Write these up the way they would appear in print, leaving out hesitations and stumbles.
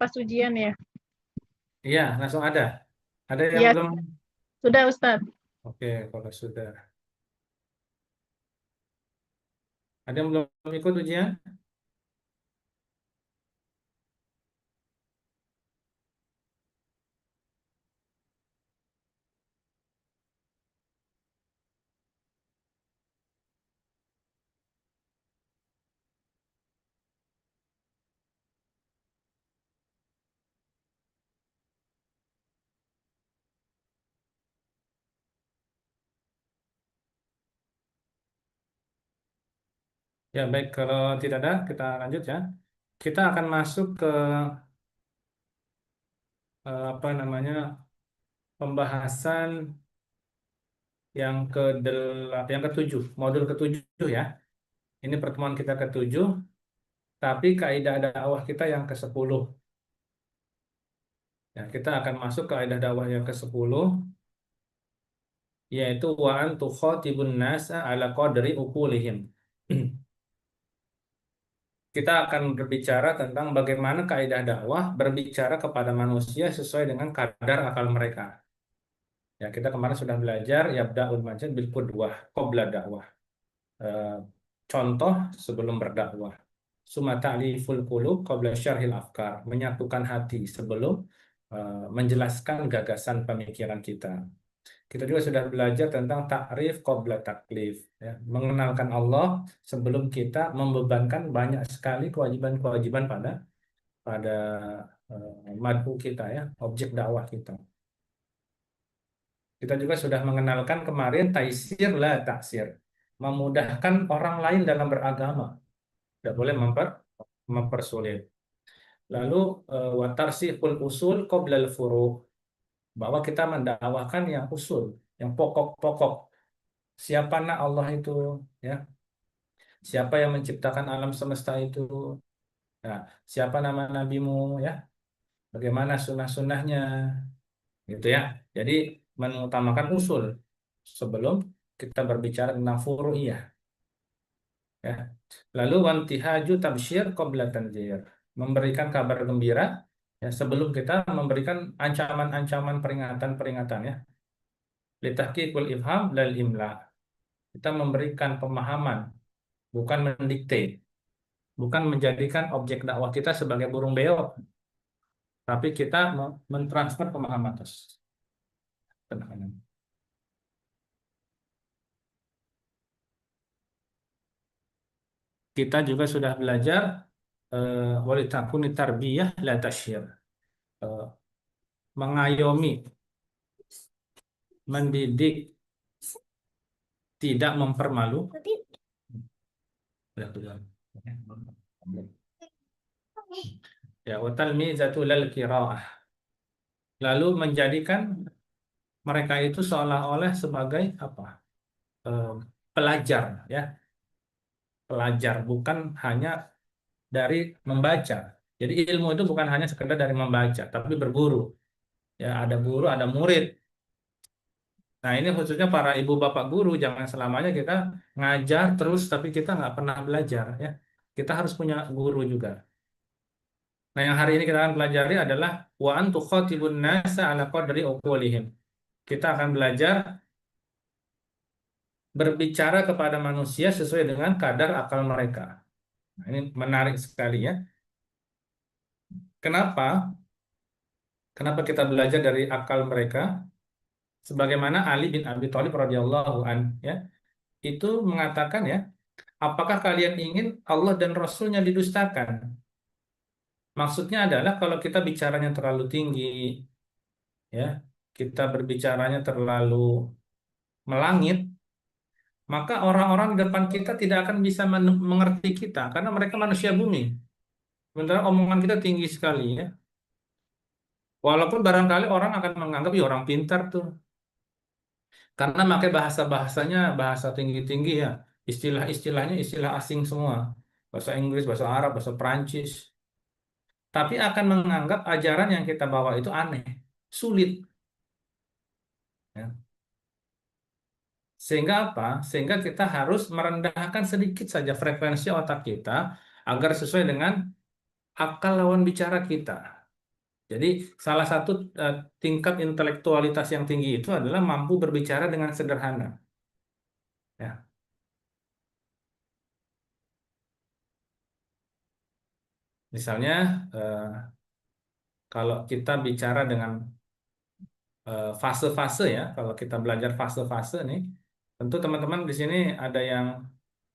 pas ujian ya? Iya, langsung ada. Ada yang Iya, belum? sudah Ustadz. Oke, kalau sudah. Ada yang belum ikut ujian? Ya, baik. Kalau tidak ada, kita lanjut ya. Kita akan masuk ke apa namanya pembahasan yang ketujuh, modul ketujuh ya. Ini pertemuan kita ketujuh, tapi kaidah dakwah kita yang ke-10. Ya, kita akan masuk ke kaidah dakwah yang ke-10, yaitu wa an tukhatibun nasa ala qadri uqulihim. Kita akan berbicara tentang bagaimana kaidah dakwah berbicara kepada manusia sesuai dengan kadar akal mereka. Ya, kita kemarin sudah belajar yabda'ul majid bil qudwah qabla dakwah. Eh, Contoh sebelum berdakwah. Summa ta'liful qulub qabla syarhil afkar. Menyatukan hati sebelum menjelaskan gagasan pemikiran kita. Kita juga sudah belajar tentang takrif qabla taklif, ya. Mengenalkan Allah sebelum kita membebankan banyak sekali kewajiban-kewajiban pada pada madhu kita ya, objek dakwah kita. Kita juga sudah mengenalkan kemarin taisir la taksir. Memudahkan orang lain dalam beragama. Tidak boleh mempersulit. Lalu watarsihul usul qoblal furu, bahwa kita mendakwakan yang usul, yang pokok-pokok. Siapa nak Allah itu, ya? Siapa yang menciptakan alam semesta itu? Nah, siapa nama nabimu, ya? Bagaimana sunnah-sunnahnya, gitu ya. Jadi mengutamakan usul sebelum kita berbicara tentang furu'iyah, ya. Lalu wantihaju tabsyir qabla tanzir, memberikan kabar gembira ya sebelum kita memberikan ancaman-ancaman peringatan-peringatan ya. Litahqiqul ifham lal imla. Kita memberikan pemahaman, bukan mendikte, bukan menjadikan objek dakwah kita sebagai burung beo, tapi kita mentransfer pemahaman tersebut. Kita juga sudah belajar walitakuni tarbiyah la tasyir. Eh, Mengayomi, mendidik, tidak mempermalu. Ya, wa talmizatu lal qiraah. Lalu menjadikan mereka itu seolah-olah sebagai apa? Eh, Pelajar ya, pelajar bukan hanya dari membaca. Jadi ilmu itu bukan hanya sekedar dari membaca, tapi berguru. Ya, ada guru, ada murid. Nah, ini khususnya para ibu bapak guru, jangan selamanya kita ngajar terus tapi kita nggak pernah belajar ya. Kita harus punya guru juga. Nah, yang hari ini kita akan pelajari adalah wa an tukhatibun nasa ala qadri uqulihim. Kita akan belajar berbicara kepada manusia sesuai dengan kadar akal mereka. Nah, ini menarik sekali ya. Kenapa? Kenapa kita belajar dari akal mereka? Sebagaimana Ali bin Abi Thalib radhiyallahu an ya, itu mengatakan ya, apakah kalian ingin Allah dan Rasulnya didustakan? Maksudnya adalah kalau kita bicaranya terlalu tinggi, ya, kita berbicaranya terlalu melangit, maka orang-orang di depan kita tidak akan bisa mengerti kita karena mereka manusia bumi. Sementara omongan kita tinggi sekali ya. Walaupun barangkali orang akan menganggap ya orang pintar tuh karena pakai bahasa-bahasanya bahasa tinggi-tinggi ya. Istilah-istilahnya istilah asing semua. Bahasa Inggris, bahasa Arab, bahasa Perancis. Tapi akan menganggap ajaran yang kita bawa itu aneh, sulit. Ya. Sehingga apa? Sehingga kita harus merendahkan sedikit saja frekuensi otak kita agar sesuai dengan akal lawan bicara kita. Jadi salah satu tingkat intelektualitas yang tinggi itu adalah mampu berbicara dengan sederhana. Ya, misalnya kalau kita bicara dengan fase-fase ya, kalau kita belajar fase-fase nih, tentu teman-teman di sini ada yang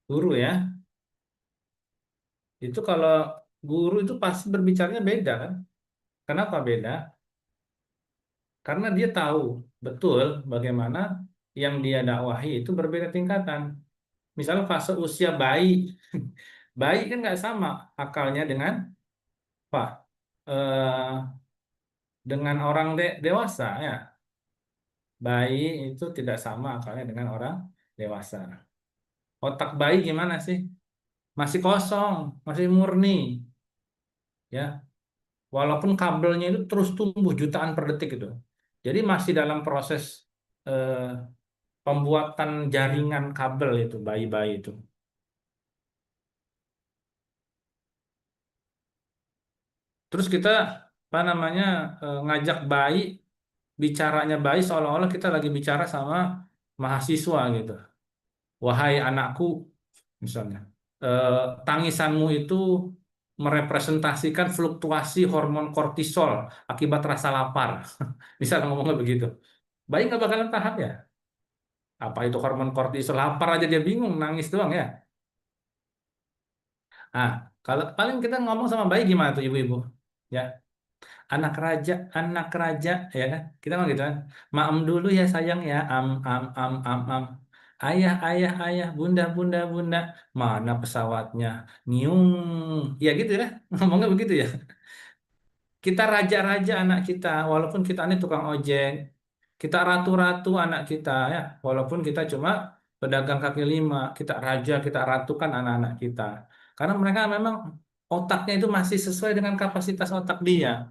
guru ya. Itu kalau guru itu pasti berbicaranya beda kan? Kenapa beda? Karena dia tahu betul bagaimana yang dia dakwahi itu berbeda tingkatan. Misalnya fase usia bayi, bayi kan nggak sama akalnya dengan apa? Dengan orang dewasa ya. Bayi itu tidak sama akalnya dengan orang dewasa. Otak bayi gimana sih? Masih kosong, masih murni, ya. Walaupun kabelnya itu terus tumbuh jutaan per detik itu. Jadi masih dalam proses eh, pembuatan jaringan kabel itu bayi-bayi itu. Terus kita apa namanya ngajak bayi bicaranya bayi seolah-olah kita lagi bicara sama mahasiswa gitu. Wahai anakku, misalnya, tangisanmu itu merepresentasikan fluktuasi hormon kortisol akibat rasa lapar. Bisa ngomongnya begitu. Bayi nggak bakalan paham ya. Apa itu hormon kortisol? Lapar aja dia bingung, nangis doang ya. Ah, kalau paling kita ngomong sama bayi gimana tuh ibu-ibu? Ya, anak raja, ya kan? Kita ngomong gitu kan. Maem dulu ya sayang ya, am. Ayah, ayah, ayah, bunda, bunda, bunda. Mana pesawatnya? Nyung. Ya gitu ya, ngomongnya begitu ya. Kita raja-raja anak kita, walaupun kita ini tukang ojek. Kita ratu-ratu anak kita ya, walaupun kita cuma pedagang kaki lima. Kita raja, kita ratukan anak-anak kita. Karena mereka memang otaknya itu masih sesuai dengan kapasitas otak dia.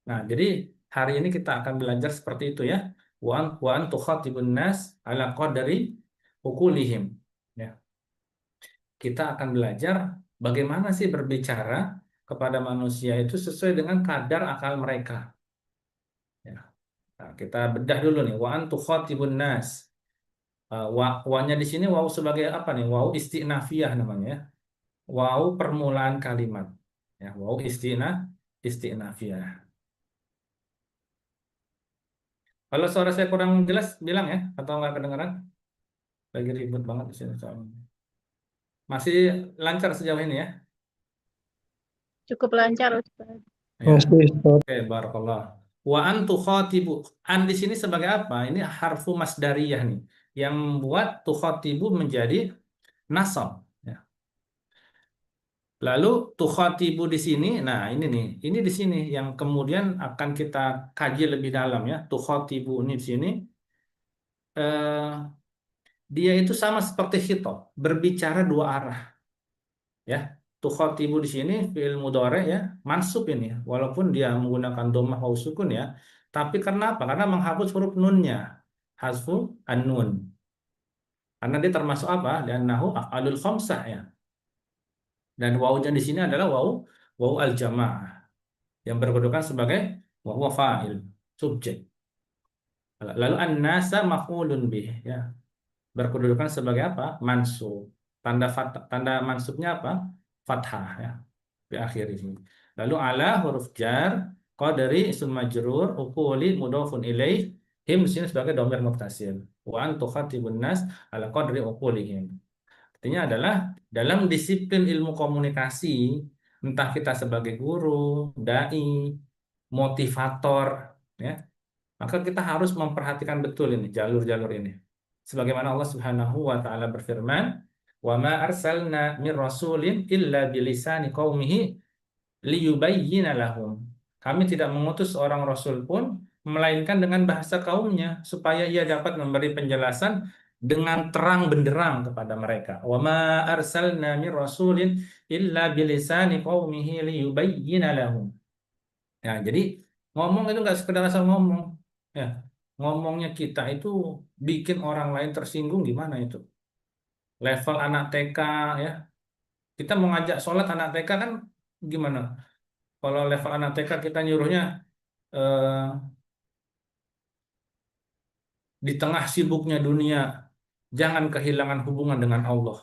Nah, jadi hari ini kita akan belajar seperti itu ya. Wa an tukhatibun nas ala qadari ukulihim. Ya, kita akan belajar bagaimana sih berbicara kepada manusia itu sesuai dengan kadar akal mereka. Ya. Nah, kita bedah dulu nih. Wa an tukhatibun nas. Wa-nya di sini waw sebagai apa nih? Waw istinafiyah namanya ya. Waw permulaan kalimat. Ya, waw istinafiyah. Kalau suara saya kurang jelas, bilang ya, atau nggak kedengaran? Lagi ribut banget di sini soalnya. Masih lancar sejauh ini ya? Cukup lancar, Ustaz. Ya. Masih, Ustaz. Oke, barakallah. Wa antu khatibu. An di sini sebagai apa? Ini harfu masdariyah nih, yang membuat tukhatibu menjadi nasab. Ya. Lalu tukhatibu di sini, nah ini nih, ini di sini yang kemudian akan kita kaji lebih dalam ya. Tukhatibu ini di sini, eh, dia itu sama seperti khitab, berbicara dua arah. Ya, tukhatibu di sini fi'il mudhari ya, mansub ini walaupun dia menggunakan dhammah wa sukun ya, tapi karena apa? Karena menghapus huruf nunnya, hazfu an-nun, karena dia termasuk apa? Dan nahu af'alul khamsah ya, dan wawunya di sini adalah wawu al jamaah yang berkedudukan sebagai wawu fa'il, subjek. Lalu an-nasa maf'ulun bih ya, berkedudukan sebagai apa? Mansub. Tanda mansubnya apa? Fathah ya, di akhir ini. Lalu ala huruf jar, qadari isim majrur, uquli mudhafun ilaih, him di sini sebagai dhamir muttasil. Wa an tukhatibun nas ala qadri uqulihim. Artinya adalah dalam disiplin ilmu komunikasi, entah kita sebagai guru, dai, motivator, ya, maka kita harus memperhatikan betul ini jalur-jalur ini. Sebagaimana Allah Subhanahu wa taala berfirman, "Wa ma arsalna mir rasulin illa bilisani qaumihi liyubayyina lahum." Kami tidak mengutus seorang rasul pun melainkan dengan bahasa kaumnya supaya ia dapat memberi penjelasan dengan terang benderang kepada mereka. Wa ma arsalna mir rasulin illa bilisani qaumihi liyubayyina lahum. Ya, jadi ngomong itu nggak sekedar asal ngomong. Ya, ngomongnya kita itu bikin orang lain tersinggung gimana itu? Level anak TK ya. Kita mau ngajak sholat anak TK kan gimana? Kalau level anak TK kita nyuruhnya eh, di tengah sibuknya dunia, jangan kehilangan hubungan dengan Allah.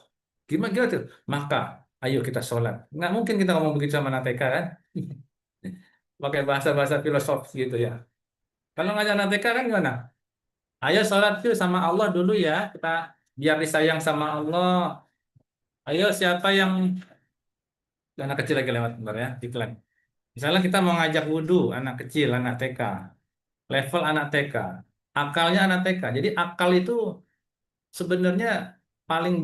Gimana gitu? Maka, ayo kita sholat. Nggak mungkin kita ngomong begitu sama anak TK kan? Pakai bahasa-bahasa filosofis gitu ya. Kalau ngajak anak TK kan gimana? Ayo sholat yuk sama Allah dulu ya. Kita biar disayang sama Allah. Ayo siapa yang anak kecil lagi lewat bentar ya, iklan. Misalnya kita mau ngajak wudhu anak kecil, anak TK, level anak TK, akalnya anak TK. Jadi akal itu sebenarnya paling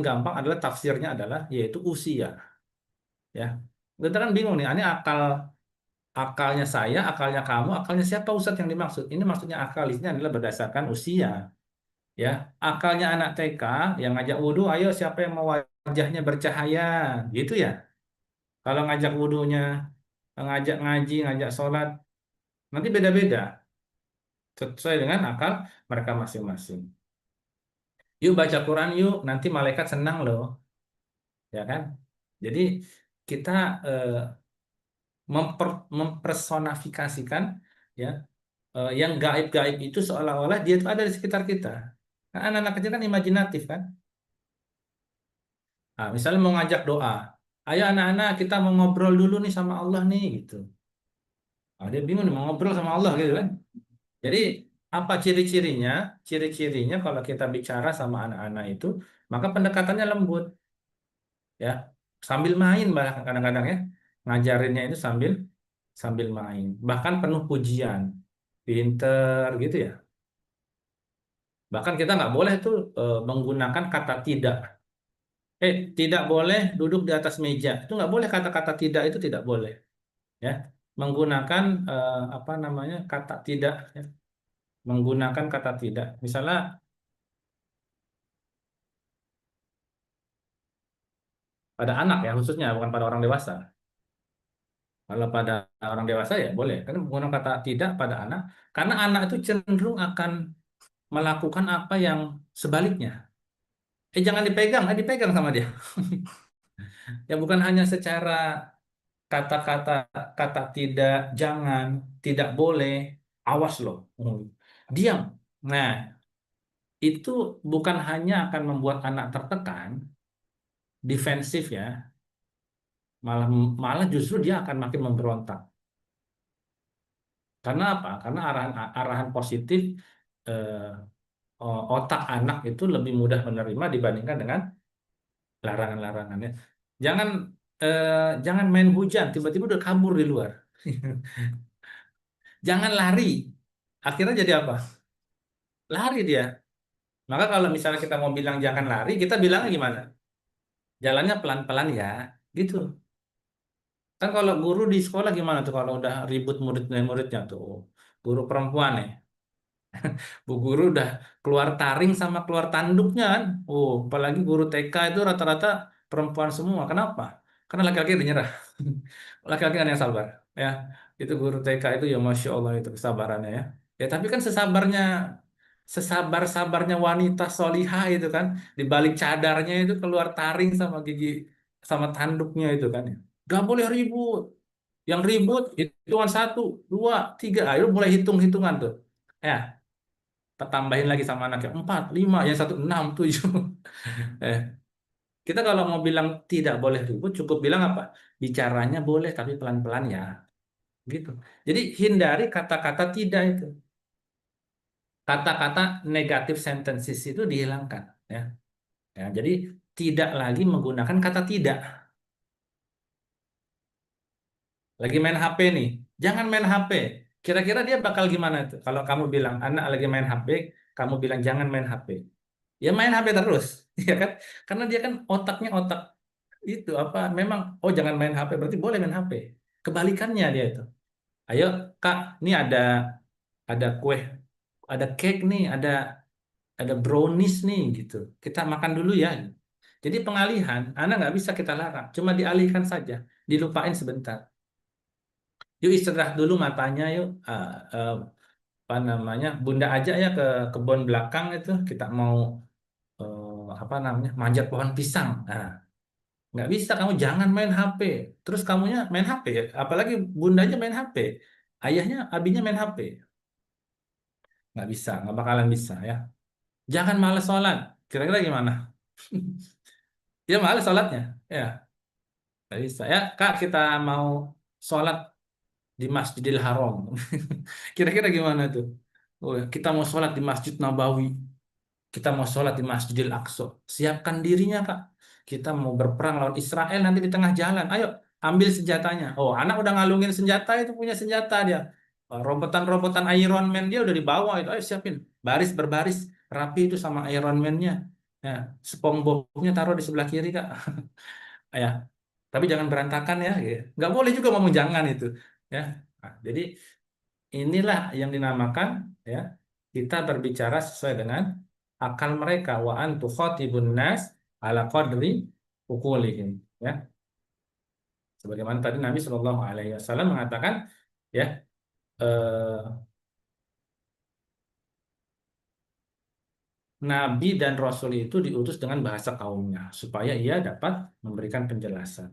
gampang adalah tafsirnya adalah yaitu usia, ya. Kita kan bingung nih, ini akalnya saya, akalnya kamu, akalnya siapa Ustadz yang dimaksud? Ini maksudnya akal ini adalah berdasarkan usia, ya. Akalnya anak TK yang ngajak wudhu, ayo siapa yang mau wajahnya bercahaya, gitu ya. Kalau ngajak wudhunya, ngajak ngaji, ngajak sholat, nanti beda-beda sesuai dengan akal mereka masing-masing. Yuk baca Quran yuk, nanti malaikat senang loh, ya kan? Jadi kita eh, mempersonifikasikan ya yang gaib-gaib itu seolah-olah dia itu ada di sekitar kita. Kan anak-anak kecil kan imajinatif kan? Nah, misalnya mau ngajak doa, ayo anak-anak kita mau ngobrol dulu nih sama Allah nih gitu. Nah, dia bingung nih, mau ngobrol sama Allah gitu kan? Jadi apa ciri-cirinya? Ciri-cirinya kalau kita bicara sama anak-anak itu, maka pendekatannya lembut, ya. Sambil main bahkan kadang-kadang ya, ngajarinnya itu sambil sambil main. Bahkan penuh pujian, pinter gitu ya. Bahkan kita nggak boleh tuh menggunakan kata tidak. Tidak boleh duduk di atas meja. Itu nggak boleh kata-kata tidak itu tidak boleh, ya. Menggunakan apa namanya kata tidak, ya. Menggunakan kata tidak. Misalnya pada anak ya khususnya bukan pada orang dewasa. Kalau pada orang dewasa ya boleh. Karena menggunakan kata tidak pada anak karena anak itu cenderung akan melakukan apa yang sebaliknya. Jangan dipegang, dipegang sama dia. Ya bukan hanya secara kata-kata kata tidak, jangan, tidak boleh, awas loh. Diam. Nah, itu bukan hanya akan membuat anak tertekan, defensif ya, malah malah justru dia akan makin memberontak. Karena apa? Karena arahan arahan positif otak anak itu lebih mudah menerima dibandingkan dengan larangan-larangannya. Jangan jangan main hujan, tiba-tiba udah kabur di luar. Jangan lari. Akhirnya jadi apa? Lari dia. Maka kalau misalnya kita mau bilang jangan lari, kita bilangnya gimana? Jalannya pelan-pelan ya, gitu. Kan kalau guru di sekolah gimana tuh kalau udah ribut murid dengan muridnya tuh, guru perempuan nih. Bu guru udah keluar taring sama keluar tanduknya kan. Oh, apalagi guru TK itu rata-rata perempuan semua. Kenapa? Karena laki-laki udah nyerah. Laki-laki kan yang sabar. Ya, itu guru TK itu ya Masya Allah itu kesabarannya ya. Ya tapi kan sesabar-sabarnya wanita solihah itu kan. Di balik cadarnya itu keluar taring sama gigi sama tanduknya itu kan. Ya. Gak boleh ribut. Yang ribut hitungan satu, dua, tiga. Ayo mulai hitung-hitungan tuh. Ya, kita tambahin lagi sama anaknya empat lima yang satu enam tujuh. eh kita kalau mau bilang tidak boleh ribut cukup bilang apa, bicaranya boleh tapi pelan-pelan ya, gitu. Jadi hindari kata-kata tidak itu, kata-kata negatif sentences itu dihilangkan, ya. Ya jadi tidak lagi menggunakan kata tidak. Lagi main HP nih, jangan main HP. Kira-kira dia bakal gimana tuh kalau kamu bilang anak lagi main HP, kamu bilang jangan main HP, ya main HP terus. Ya kan, karena dia kan otaknya otak itu apa memang, oh jangan main HP berarti boleh main HP, kebalikannya dia itu, ayo kak, ini ada kue, ada cake nih, ada brownies nih gitu, kita makan dulu ya. Jadi pengalihan anak nggak bisa kita larang, cuma dialihkan saja, dilupain sebentar. Yuk istirahat dulu matanya yuk. Apa namanya, bunda aja ya ke kebun belakang itu, kita mau apa namanya manjat pohon pisang. Nah, nggak bisa, kamu jangan main HP. Terus kamunya main HP ya, apalagi bundanya main HP. Ayahnya, abinya main HP. Nggak bisa, nggak bakalan bisa ya. Jangan males sholat. Kira-kira gimana? Ya males sholatnya. Ya, nggak bisa. Ya, Kak, kita mau sholat di Masjidil Haram. Kira-kira gimana tuh? Oh, ya, kita mau sholat di Masjid Nabawi. Kita mau sholat di Masjidil Aqsa. Siapkan dirinya, Kak. Kita mau berperang lawan Israel nanti di tengah jalan. Ayo, ambil senjatanya. Oh, anak udah ngalungin senjata, itu punya senjata dia. Oh, robotan-robotan Iron Man dia udah dibawa itu. Ayo siapin. Baris berbaris. Rapi itu sama Iron Man-nya. Ya, SpongeBob-nya taruh di sebelah kiri, Kak. Ya, tapi jangan berantakan ya. Ya. Nggak boleh juga ngomong jangan itu. Ya. Nah, jadi inilah yang dinamakan ya kita berbicara sesuai dengan akal mereka wa antu khatibun nas ala qadri uqulihim ya sebagaimana tadi Nabi Shallallahu Alaihi Wasallam mengatakan ya eh, Nabi dan Rasul itu diutus dengan bahasa kaumnya supaya ia dapat memberikan penjelasan.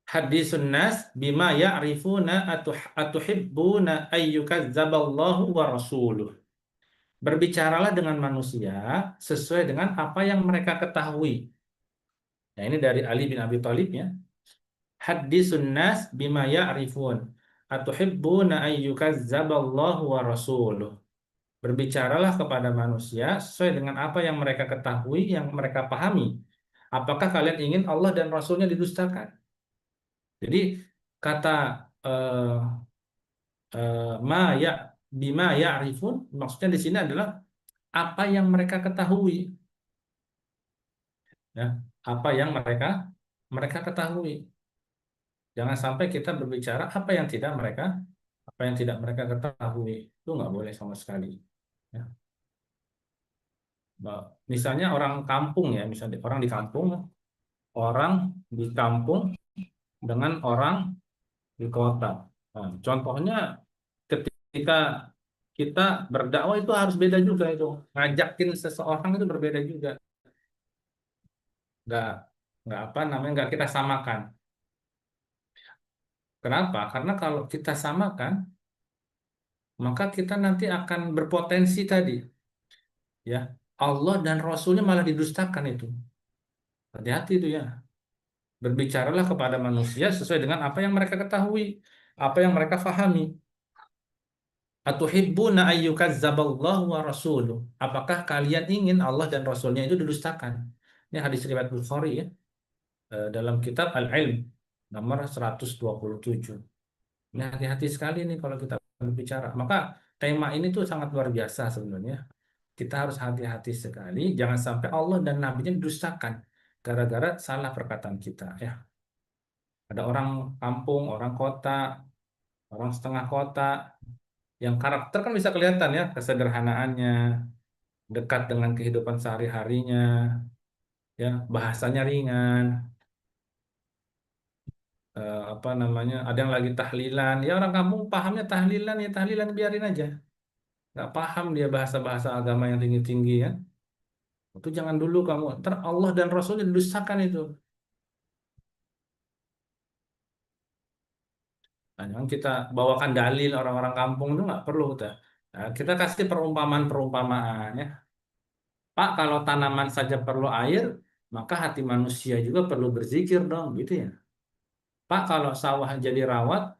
Hadisun nas bima ya'rifuna atuhibbuna ayyukazzaballahu wa rasuluh. Berbicaralah dengan manusia sesuai dengan apa yang mereka ketahui. Nah, ini dari Ali bin Abi Thalib ya. Haddisun nas bima ya'rifun. Atuhibbuna ayyukazzaballahu wa rasuluh. Berbicaralah kepada manusia sesuai dengan apa yang mereka ketahui, yang mereka pahami. Apakah kalian ingin Allah dan Rasulnya didustakan? Jadi kata eh, ma ya bima ya'rifun maksudnya di sini adalah apa yang mereka ketahui. Ya, apa yang mereka mereka ketahui. Jangan sampai kita berbicara apa yang tidak mereka ketahui itu nggak boleh sama sekali. Ya. Misalnya orang kampung ya, misalnya orang di kampung dengan orang di kota. Nah, contohnya ketika kita berdakwah itu harus beda juga itu. Ngajakin seseorang itu berbeda juga. Nggak nggak apa namanya nggak kita samakan. Kenapa? Karena kalau kita samakan maka kita nanti akan berpotensi tadi ya Allah dan Rasulnya malah didustakan itu hati-hati itu ya berbicaralah kepada manusia sesuai dengan apa yang mereka ketahui apa yang mereka fahami atuhibbuna ayyukazzaballahu wa rasuluh apakah kalian ingin Allah dan Rasulnya itu didustakan ini hadis riwayat Bukhari ya dalam kitab Al-Ilm nomor 127. Ini hati-hati sekali nih kalau kita berbicara maka tema ini tuh sangat luar biasa sebenarnya. Kita harus hati-hati sekali, jangan sampai Allah dan Nabi-Nya didustakan gara-gara salah perkataan kita. Ya, ada orang kampung, orang kota, orang setengah kota, yang karakter kan bisa kelihatan ya, kesederhanaannya, dekat dengan kehidupan sehari-harinya, ya, bahasanya ringan, apa namanya, ada yang lagi tahlilan, ya orang kampung pahamnya tahlilan, ya tahlilan biarin aja, nggak paham dia bahasa-bahasa agama yang tinggi-tinggi ya. Itu jangan dulu kamu, ntar Allah dan Rasulnya didustakan itu. Nah, jangan kita bawakan dalil orang-orang kampung itu nggak perlu kita. Nah, kita kasih perumpamaan-perumpamaan ya. Pak, kalau tanaman saja perlu air, maka hati manusia juga perlu berzikir dong, gitu ya. Pak, kalau sawah jadi rawat,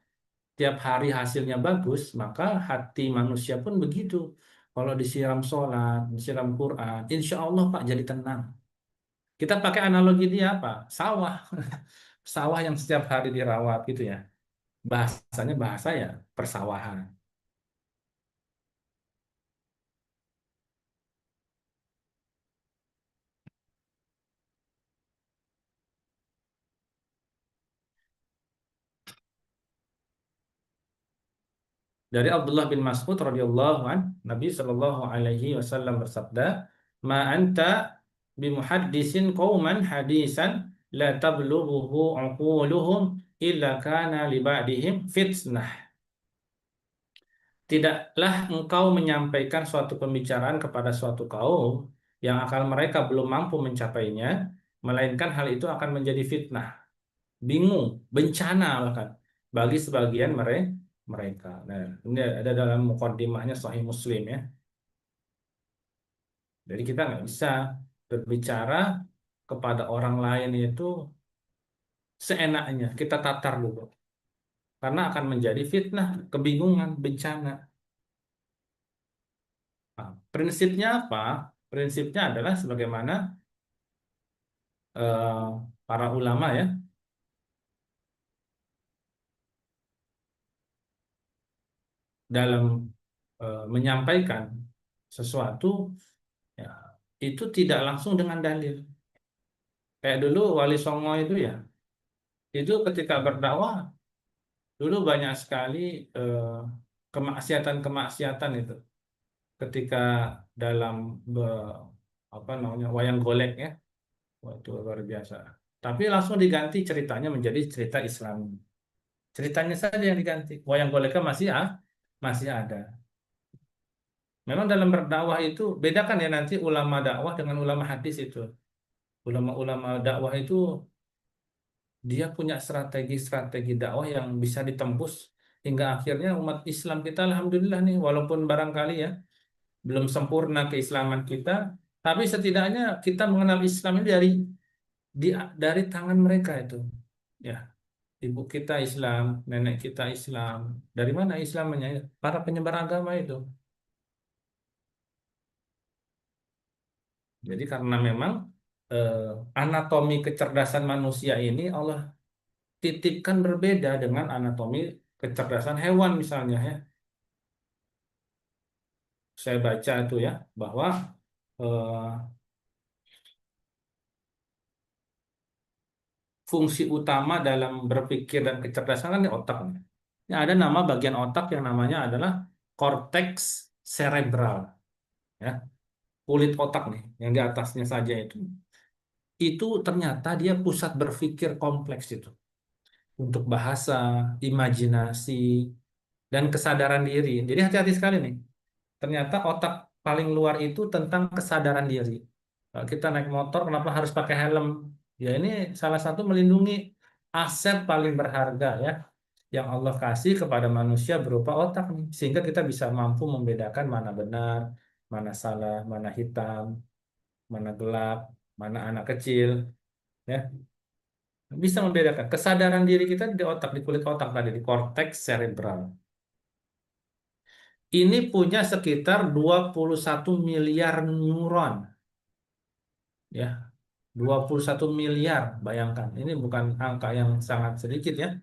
tiap hari hasilnya bagus, maka hati manusia pun begitu. Kalau disiram sholat, disiram Quran, insya Allah Pak jadi tenang. Kita pakai analogi dia apa? Sawah, sawah yang setiap hari dirawat gitu ya. Bahasanya bahasa ya persawahan. Dari Abdullah bin Mas'ud radhiyallahu an, Nabi Shallallahu alaihi wasallam bersabda, "Ma anta bimuhaddisin qauman hadisan la tablughuhu uquluhum illa kana li ba'dihim fitnah." Tidaklah engkau menyampaikan suatu pembicaraan kepada suatu kaum yang akal mereka belum mampu mencapainya, melainkan hal itu akan menjadi fitnah, bingung, bencana bahkan bagi sebagian mereka mereka. Nah, ini ada dalam mukadimahnya Sahih Muslim ya. Jadi kita nggak bisa berbicara kepada orang lain itu seenaknya. Kita tatar dulu. Karena akan menjadi fitnah, kebingungan, bencana. Nah, prinsipnya apa? Prinsipnya adalah sebagaimana eh, para ulama ya dalam menyampaikan sesuatu ya, itu tidak langsung dengan dalil. Kayak dulu Wali Songo itu ketika berdakwah dulu banyak sekali eh, kemaksiatan-kemaksiatan itu. Ketika dalam apa namanya wayang golek ya, wah, itu luar biasa. Tapi langsung diganti ceritanya menjadi cerita Islam. Ceritanya saja yang diganti. Wayang goleknya masih ada. Memang dalam berdakwah itu bedakan ya nanti ulama dakwah dengan ulama hadis itu. Ulama-ulama dakwah itu dia punya strategi-strategi dakwah yang bisa ditembus hingga akhirnya umat Islam kita alhamdulillah nih walaupun barangkali ya belum sempurna keislaman kita, tapi setidaknya kita mengenal Islam ini dari tangan mereka itu. Ya, ibu kita Islam, nenek kita Islam. Dari mana Islamnya? Para penyebar agama itu. Jadi karena memang eh, anatomi kecerdasan manusia ini Allah titipkan berbeda dengan anatomi kecerdasan hewan misalnya ya. Saya baca itu ya bahwa eh, fungsi utama dalam berpikir dan kecerdasan kan di otak. Ya, ada nama bagian otak yang namanya adalah korteks cerebral ya. Kulit otak nih yang di atasnya saja itu ternyata dia pusat berpikir kompleks itu untuk bahasa, imajinasi, dan kesadaran diri. Jadi hati-hati sekali nih. Ternyata otak paling luar itu tentang kesadaran diri. Kalau kita naik motor, kenapa harus pakai helm? Ya ini salah satu melindungi aset paling berharga ya yang Allah kasih kepada manusia berupa otak nih. Sehingga kita bisa mampu membedakan mana benar, mana salah, mana hitam, mana gelap, mana anak kecil, ya. Bisa membedakan. Kesadaran diri kita di otak, di kulit otak tadi, di korteks cerebral. Ini punya sekitar 21 miliar neuron, ya. 21 miliar, bayangkan. Ini bukan angka yang sangat sedikit ya.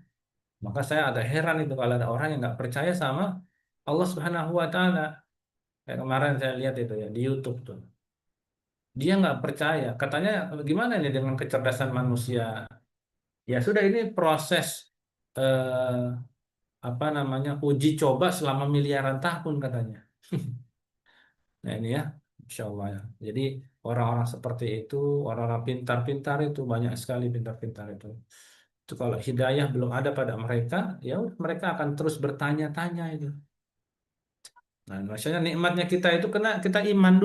Maka saya agak heran itu kalau ada orang yang nggak percaya sama Allah Subhanahu wa Ta'ala. Kayak kemarin saya lihat itu ya di YouTube tuh. Dia nggak percaya. Katanya gimana ini dengan kecerdasan manusia? Ya sudah ini proses eh, apa namanya uji coba selama miliaran tahun katanya. Nah ini ya, Insya Allah ya. Jadi orang-orang seperti itu, orang-orang pintar-pintar itu banyak sekali pintar-pintar itu. Itu kalau hidayah belum ada pada mereka, ya udah mereka akan terus bertanya-tanya itu. Nah, maksudnya nikmatnya kita itu kena kita iman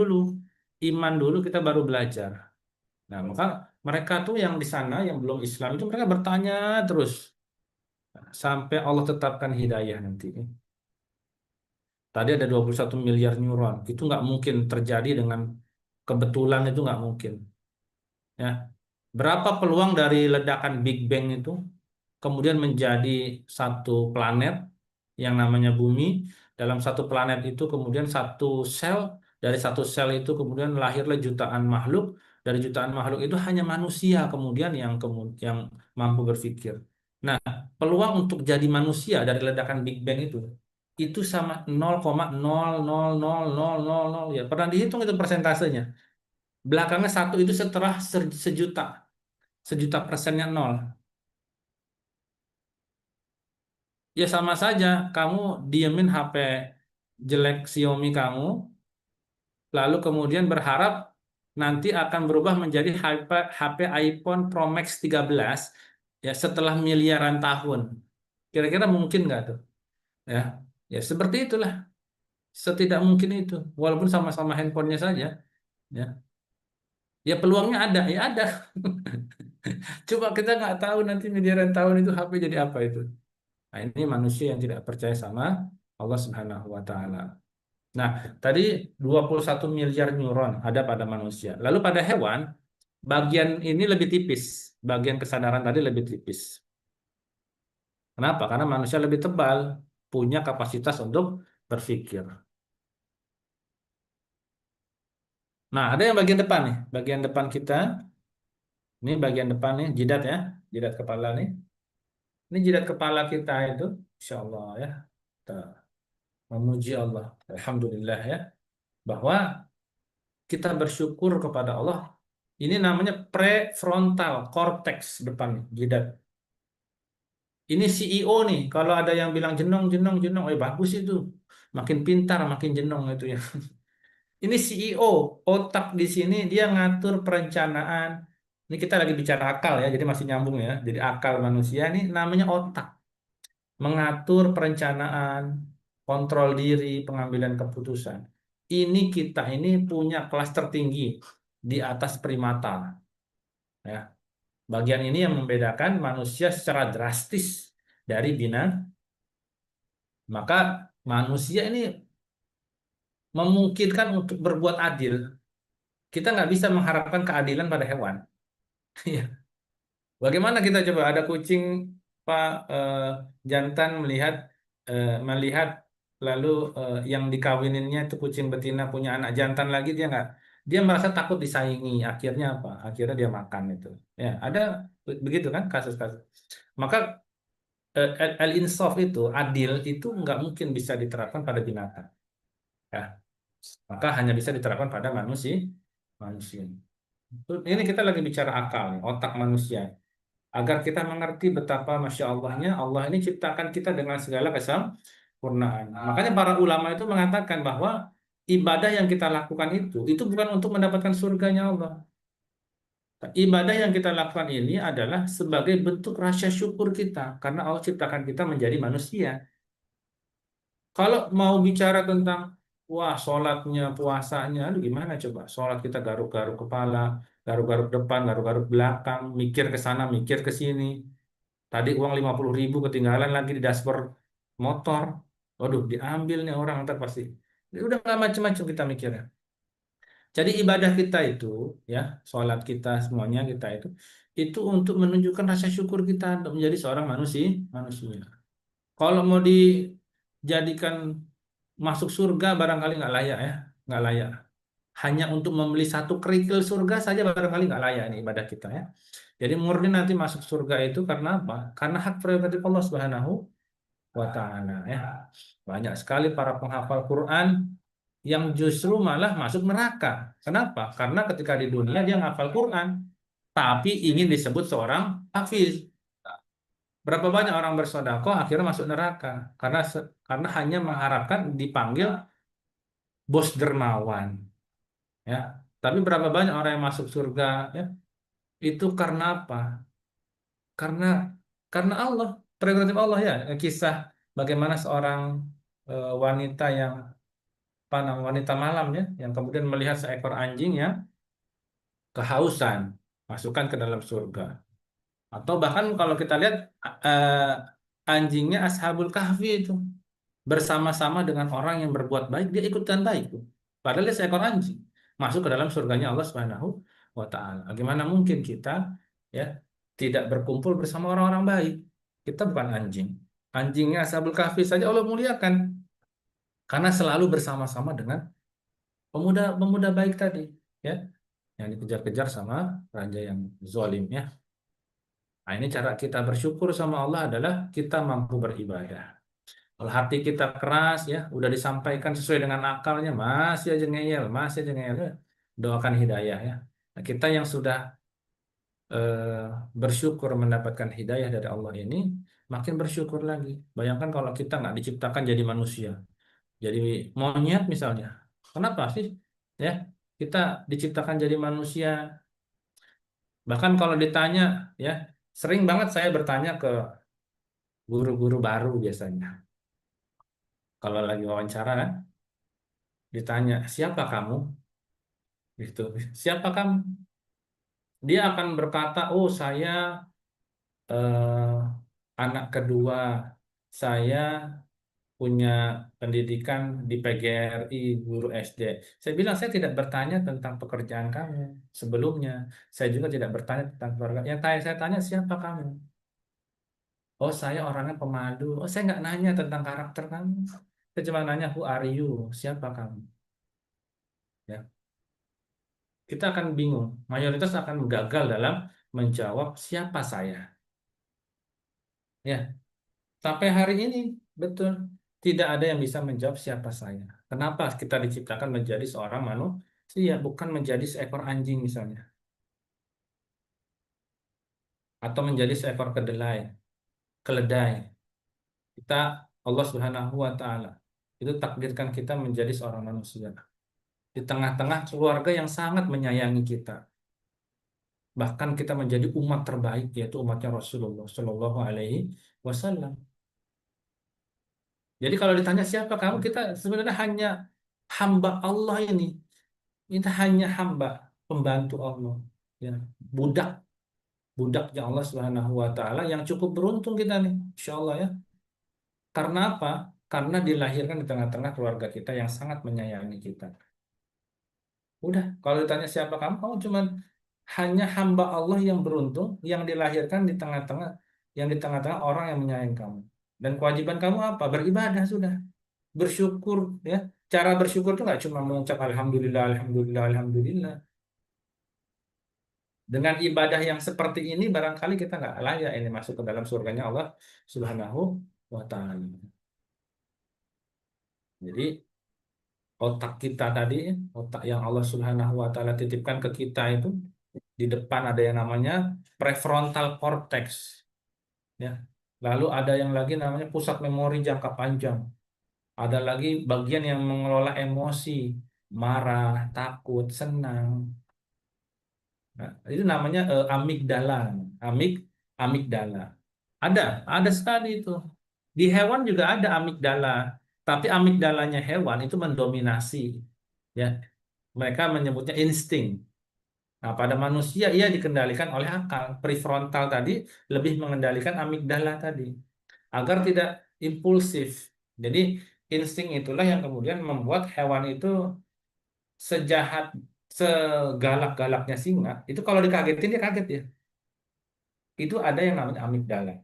dulu kita baru belajar. Nah, maka mereka tuh yang di sana yang belum Islam itu mereka bertanya terus sampai Allah tetapkan hidayah nanti. Tadi ada 21 miliar neuron. Itu nggak mungkin terjadi dengan kebetulan itu nggak mungkin. Ya. Berapa peluang dari ledakan Big Bang itu kemudian menjadi satu planet yang namanya Bumi. Dalam satu planet itu kemudian satu sel, dari satu sel itu kemudian lahirlah jutaan makhluk. Dari jutaan makhluk itu hanya manusia kemudian yang mampu berpikir. Nah, peluang untuk jadi manusia dari ledakan Big Bang itu sama 0,0000000 ya. Pernah dihitung itu persentasenya. Belakangnya satu itu setelah sejuta, sejuta persennya nol. Ya sama saja, kamu diemin HP jelek Xiaomi kamu, lalu kemudian berharap nanti akan berubah menjadi HP iPhone Pro Max 13 ya setelah miliaran tahun. Kira-kira mungkin nggak tuh? Ya, ya seperti itulah. Setidak mungkin itu, walaupun sama-sama handphonenya saja. Ya, ya peluangnya ada, ya ada. Coba kita nggak tahu nanti miliaran tahun itu HP jadi apa itu. Nah, ini manusia yang tidak percaya sama Allah Subhanahu wa taala. Nah, tadi 21 miliar neuron ada pada manusia. Lalu pada hewan, bagian ini lebih tipis. Bagian kesadaran tadi lebih tipis. Kenapa? Karena manusia lebih tebal, punya kapasitas untuk berpikir. Nah, ada yang bagian depan nih. Bagian depan kita, ini bagian depan nih, jidat ya. Jidat kepala nih. Ini jidat kepala kita itu, Insya Allah ya. Kita memuji Allah. Alhamdulillah ya. Bahwa kita bersyukur kepada Allah. Ini namanya prefrontal cortex depan jidat. Ini CEO nih. Kalau ada yang bilang jenong, jenong, jenong, bagus itu. Makin pintar, makin jenong itu ya. Ini CEO, otak di sini dia ngatur perencanaan. Ini kita lagi bicara akal ya, jadi masih nyambung ya. Jadi akal manusia ini namanya otak. Mengatur perencanaan, kontrol diri, pengambilan keputusan. Ini kita ini punya kelas tertinggi di atas primata. Ya. Bagian ini yang membedakan manusia secara drastis dari binatang. Maka manusia ini memungkinkan untuk berbuat adil. Kita nggak bisa mengharapkan keadilan pada hewan. Bagaimana kita coba ada kucing Pak jantan melihat lalu yang dikawininnya itu kucing betina punya anak jantan lagi dia merasa takut disaingi akhirnya apa? Akhirnya dia makan itu. Ya, ada begitu kan kasus-kasus. Maka al-insaf itu adil itu nggak mungkin bisa diterapkan pada binatang. Ya, maka hanya bisa diterapkan pada manusia. Manusia. Ini kita lagi bicara akal, nih, otak manusia agar kita mengerti betapa Masya Allahnya Allah ini ciptakan kita dengan segala kesempurnaan. Makanya para ulama itu mengatakan bahwa ibadah yang kita lakukan itu bukan untuk mendapatkan surganya Allah. Ibadah yang kita lakukan ini adalah sebagai bentuk rasa syukur kita karena Allah ciptakan kita menjadi manusia. Kalau mau bicara tentang wah sholatnya, puasanya, aduh gimana coba? Sholat kita garuk-garuk kepala, garuk-garuk depan, garuk-garuk belakang, mikir ke sana, mikir ke sini. Tadi uang 50.000 ketinggalan lagi di dashboard motor. Waduh, diambil nih orang ntar pasti. Udah nggak macam-macam kita mikirnya. Jadi ibadah kita itu, ya, sholat kita semuanya kita itu untuk menunjukkan rasa syukur kita untuk menjadi seorang manusia, manusia. Kalau mau dijadikan masuk surga barangkali nggak layak ya, nggak layak. Hanya untuk membeli satu kerikil surga saja barangkali nggak layak nih ibadah kita ya. Jadi murni nanti masuk surga itu karena apa? Karena hak prerogatif Allah Subhanahu wa taala ya. Banyak sekali para penghafal Quran yang justru malah masuk neraka. Kenapa? Karena ketika di dunia dia ngafal Quran, tapi ingin disebut seorang hafiz. Berapa banyak orang bersedekah akhirnya masuk neraka karena hanya mengharapkan dipanggil bos dermawan ya. Tapi berapa banyak orang yang masuk surga ya? Itu karena apa? Karena karena Allah, prerogatif Allah ya. Kisah bagaimana seorang wanita yang apa namanya wanita malam ya, yang kemudian melihat seekor anjing yang kehausan, masukkan ke dalam surga. Atau bahkan kalau kita lihat eh, anjingnya Ashabul Kahfi itu bersama-sama dengan orang yang berbuat baik, dia ikutan baik tuh. Padahal dia seekor anjing masuk ke dalam surganya Allah Subhanahu wa taala. Bagaimana mungkin kita ya tidak berkumpul bersama orang-orang baik? Kita bukan anjing. Anjingnya Ashabul Kahfi saja Allah muliakan karena selalu bersama-sama dengan pemuda-pemuda baik tadi, ya, yang dikejar-kejar sama raja yang zalim ya. Nah, ini cara kita bersyukur sama Allah adalah kita mampu beribadah. Kalau hati kita keras ya, udah disampaikan sesuai dengan akalnya, masih aja ngeyel, masih aja ngeyel. Ya. Doakan hidayah ya. Nah, kita yang sudah eh, bersyukur mendapatkan hidayah dari Allah ini, makin bersyukur lagi. Bayangkan kalau kita nggak diciptakan jadi manusia, jadi monyet misalnya. Kenapa sih? Ya, kita diciptakan jadi manusia. Bahkan kalau ditanya, ya, sering banget saya bertanya ke guru-guru baru biasanya. Kalau lagi wawancara kan, ditanya, siapa kamu? Gitu. Siapa kamu? Dia akan berkata, oh saya anak kedua saya punya pendidikan di PGRI, guru SD. Saya bilang saya tidak bertanya tentang pekerjaan kamu sebelumnya. Saya juga tidak bertanya tentang keluarga. Saya tanya siapa kamu? Oh, saya orangnya pemadu. Oh, saya nggak nanya tentang karakter kamu. Saya cuma nanya who are you? Siapa kamu? Ya, kita akan bingung. Mayoritas akan gagal dalam menjawab siapa saya. Ya, sampai hari ini betul tidak ada yang bisa menjawab siapa saya. Kenapa kita diciptakan menjadi seorang manusia, bukan menjadi seekor anjing misalnya, atau menjadi seekor keledai. Kita Allah Subhanahu wa taala itu takdirkan kita menjadi seorang manusia di tengah-tengah keluarga yang sangat menyayangi kita. Bahkan kita menjadi umat terbaik yaitu umatnya Rasulullah Shallallahu Alaihi Wasallam. Jadi kalau ditanya siapa kamu, kita sebenarnya hanya hamba Allah ini. Kita hanya hamba, pembantu Allah. Ya, budak, budaknya Allah Subhanahu wa taala yang cukup beruntung kita nih, insya Allah ya. Karena apa? Karena dilahirkan di tengah-tengah keluarga kita yang sangat menyayangi kita. Udah, kalau ditanya siapa kamu, kamu cuma hanya hamba Allah yang beruntung yang dilahirkan di tengah-tengah orang yang menyayangi kamu. Dan kewajiban kamu apa? Beribadah sudah. Bersyukur ya. Cara bersyukur itu nggak cuma mengucap alhamdulillah, alhamdulillah, alhamdulillah. Dengan ibadah yang seperti ini barangkali kita nggak layak ini masuk ke dalam surganya Allah Subhanahu wa taala. Jadi otak kita tadi, otak yang Allah Subhanahu wa taala titipkan ke kita itu di depan ada yang namanya prefrontal cortex ya. Lalu ada yang lagi namanya pusat memori jangka panjang. Ada lagi bagian yang mengelola emosi, marah, takut, senang. Nah, itu namanya amigdala. Amig amigdala. Ada, ada sekali itu. Di hewan juga ada amigdala, tapi amigdalanya hewan itu mendominasi. Ya, mereka menyebutnya insting. Nah, pada manusia ia dikendalikan oleh akal. Prefrontal tadi lebih mengendalikan amigdala tadi agar tidak impulsif. Jadi insting itulah yang kemudian membuat hewan itu sejahat, segalak-galaknya singa. Itu kalau dikagetin dia kaget ya. Itu ada yang namanya amigdala.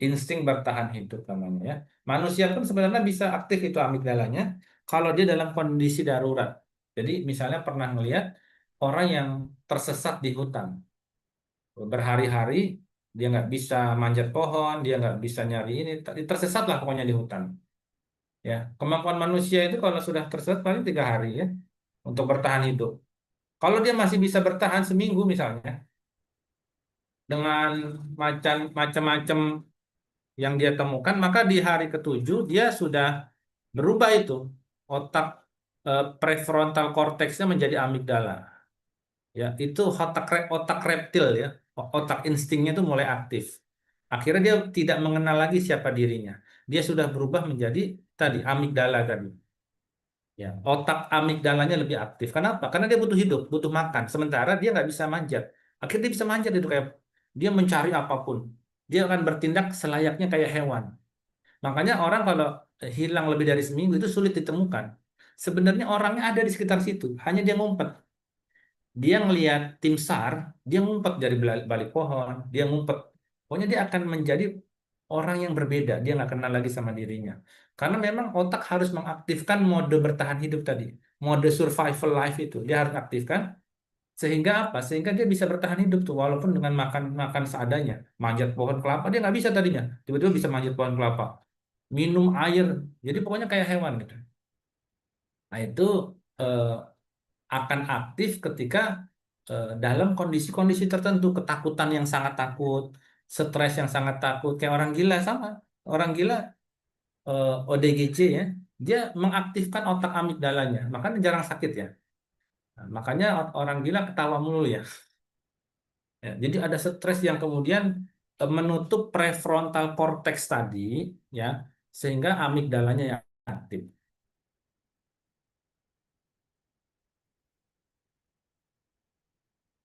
Insting bertahan hidup namanya ya. Manusia pun sebenarnya bisa aktif itu amigdalanya kalau dia dalam kondisi darurat. Jadi misalnya pernah melihat orang yang tersesat di hutan berhari-hari, dia nggak bisa manjat pohon, dia nggak bisa nyari ini, tersesat lah pokoknya di hutan. Ya, kemampuan manusia itu kalau sudah tersesat paling 3 hari ya untuk bertahan hidup. Kalau dia masih bisa bertahan seminggu misalnya dengan macam-macam yang dia temukan, maka di hari ketujuh dia sudah berubah itu otak prefrontal korteksnya menjadi amigdala. Ya, itu otak reptil ya, otak instingnya itu mulai aktif. Akhirnya dia tidak mengenal lagi siapa dirinya. Dia sudah berubah menjadi tadi amigdala tadi. Ya, otak amigdalanya lebih aktif. Kenapa? Karena dia butuh hidup, butuh makan. Sementara dia nggak bisa manjat. Akhirnya dia bisa manjat itu kayak dia mencari apapun. Dia akan bertindak selayaknya kayak hewan. Makanya orang kalau hilang lebih dari seminggu itu sulit ditemukan. Sebenarnya orangnya ada di sekitar situ, hanya dia ngumpet. Dia ngelihat tim SAR, dia ngumpet dari balik pohon, dia ngumpet. Pokoknya dia akan menjadi orang yang berbeda, dia nggak kenal lagi sama dirinya. Karena memang otak harus mengaktifkan mode bertahan hidup tadi, mode survival life itu, dia harus aktifkan sehingga apa? Sehingga dia bisa bertahan hidup tuh, walaupun dengan makan makan seadanya, manjat pohon kelapa dia nggak bisa tadinya, tiba-tiba bisa manjat pohon kelapa, minum air, jadi pokoknya kayak hewan gitu. Nah itu eh, akan aktif ketika dalam kondisi-kondisi tertentu, ketakutan yang sangat takut, stres yang sangat takut, kayak orang gila sama. Orang gila ODGJ ya, dia mengaktifkan otak amigdalanya, makanya jarang sakit ya. Nah, makanya orang gila ketawa mulu ya. Ya, jadi ada stres yang kemudian menutup prefrontal cortex tadi, ya, sehingga amigdalanya yang aktif.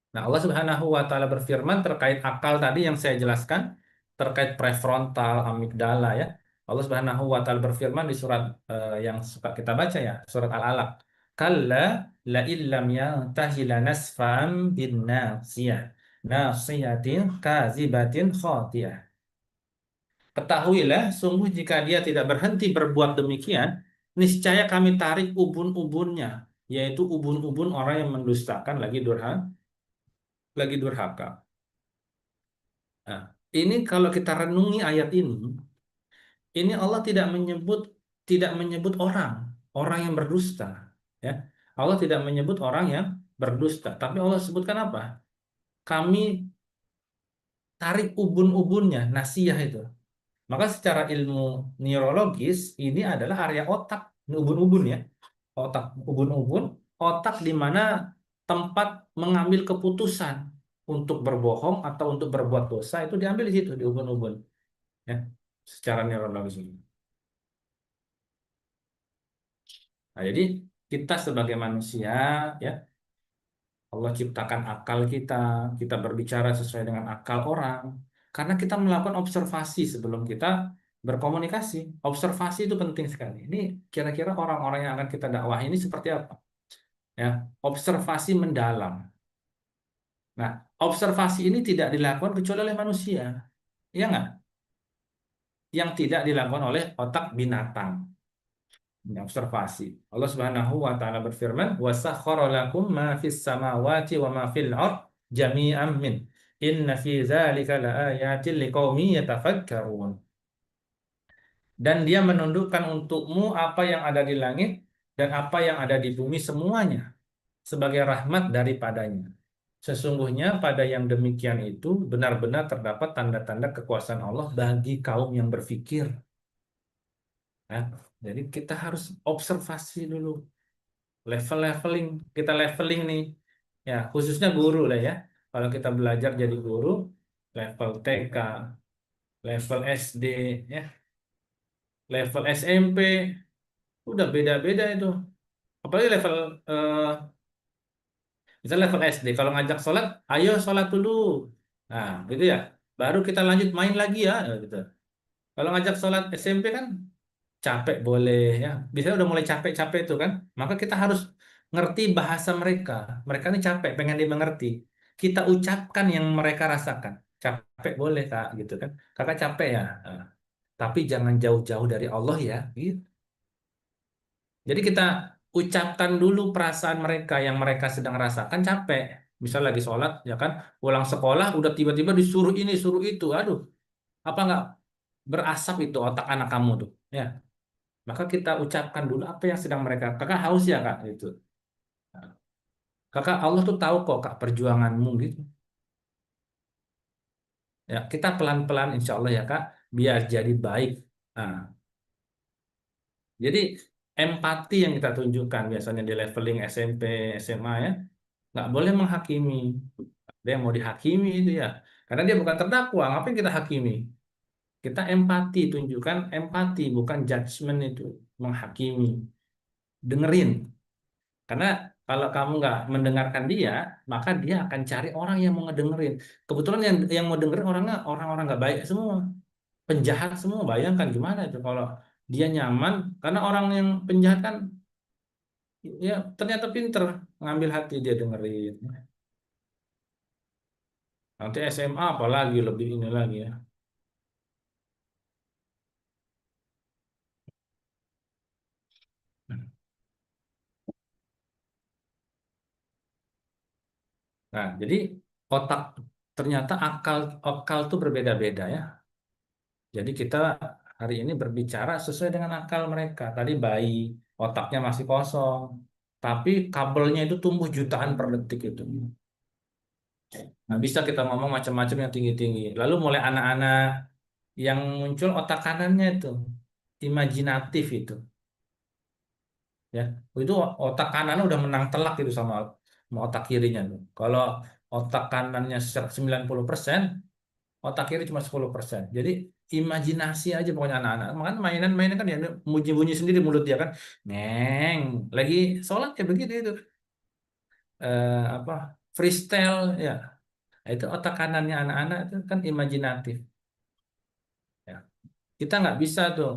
Nah, Allah Subhanahu wa taala berfirman terkait akal tadi yang saya jelaskan, terkait prefrontal, amigdala ya. Allah Subhanahu wa taala berfirman di surat yang suka kita baca ya, surat Al-Alaq. Kalla la illam yantahi lanasfa'an bin nasiyah. Nasiyatin kazibatin khati'ah. Ketahuilah, sungguh jika dia tidak berhenti berbuat demikian, niscaya kami tarik ubun-ubunnya, yaitu ubun-ubun orang yang mendustakan lagi durhaka. Nah, ini kalau kita renungi ayat ini Allah tidak menyebut orang yang berdusta, ya. Allah tidak menyebut orang yang berdusta, tapi Allah sebutkan apa? Kami tarik ubun-ubunnya, nasiyah itu. Maka secara ilmu neurologis ini adalah area otak, ini ubun-ubun ya. Otak ubun-ubun, otak di mana tempat mengambil keputusan untuk berbohong atau untuk berbuat dosa itu diambil di situ di ubun-ubun ya. Secara neurologis ini. Nah, jadi kita sebagai manusia ya, Allah ciptakan akal kita, kita berbicara sesuai dengan akal orang karena kita melakukan observasi sebelum kita berkomunikasi. Observasi itu penting sekali. Ini kira-kira orang-orang yang akan kita dakwah ini seperti apa? Ya, observasi mendalam. Nah, observasi ini tidak dilakukan kecuali oleh manusia. Iya nggak? Yang tidak dilakukan oleh otak binatang. Ini observasi. Allah Subhanahu wa taala berfirman, "Wa sakhkhara lakum ma fis samawati wa ma fil ard jami'an min. Inna fi dzalika laayatin liqaumin yatafakkarun." Dan dia menundukkan untukmu apa yang ada di langit dan apa yang ada di bumi semuanya sebagai rahmat daripadanya. Sesungguhnya pada yang demikian itu benar-benar terdapat tanda-tanda kekuasaan Allah bagi kaum yang berfikir. Ya. Jadi kita harus observasi dulu, leveling, kita leveling nih, ya khususnya guru lah ya. Kalau kita belajar jadi guru, level TK, level SD, ya, level SMP, udah beda-beda itu. Apalagi level eh, misalnya level SD, kalau ngajak sholat, ayo sholat dulu. Nah, gitu ya. Baru kita lanjut main lagi ya, gitu. Kalau ngajak sholat SMP kan capek boleh ya. Biasanya udah mulai capek-capek itu kan. Maka kita harus ngerti bahasa mereka. Mereka ini capek, pengen dimengerti. Kita ucapkan yang mereka rasakan. Capek boleh Kak, gitu kan. Kakak capek ya. Tapi jangan jauh-jauh dari Allah ya. Gitu. Jadi kita ucapkan dulu perasaan mereka yang mereka sedang rasakan capek. Misal lagi sholat, ya kan, pulang sekolah udah tiba-tiba disuruh ini, suruh itu. Aduh, apa nggak berasap itu otak anak kamu tuh? Ya, maka kita ucapkan dulu apa yang sedang mereka. Kakak haus ya kak, itu. Kakak Allah tuh tahu kok kak perjuanganmu gitu. Ya, kita pelan-pelan insya Allah ya kak, biar jadi baik. Nah, jadi empati yang kita tunjukkan biasanya di leveling SMP, SMA ya. Nggak boleh menghakimi. Dia yang mau dihakimi itu ya. Karena dia bukan terdakwa, ngapain kita hakimi? Kita empati, tunjukkan empati, bukan judgment itu. Menghakimi. Dengerin. Karena kalau kamu nggak mendengarkan dia, maka dia akan cari orang yang mau ngedengerin. Kebetulan yang mau dengerin orangnya orang-orang nggak baik semua. Penjahat semua, bayangkan gimana itu kalau dia nyaman. Karena orang yang penjahat kan ya ternyata pinter ngambil hati dia dengerin. Nanti SMA apalagi lebih ini lagi ya. Nah, jadi otak ternyata akal akal tuh berbeda-beda ya. Jadi kita hari ini berbicara sesuai dengan akal mereka. Tadi bayi otaknya masih kosong, tapi kabelnya itu tumbuh jutaan per detik itu. Nah, bisa kita ngomong macam-macam yang tinggi-tinggi. Lalu mulai anak-anak yang muncul otak kanannya itu imajinatif itu, ya. Itu otak kanannya udah menang telak itu sama otak kirinya tuh. Kalau otak kanannya 90%, otak kiri cuma 10%. Jadi imajinasi aja pokoknya anak-anak. Makanya mainan-mainan kan ya bunyi-bunyi sendiri mulut dia kan. Neng, lagi sholat ya begitu itu. Apa freestyle ya. Nah, itu otak kanannya anak-anak itu kan imajinatif. Kita nggak bisa tuh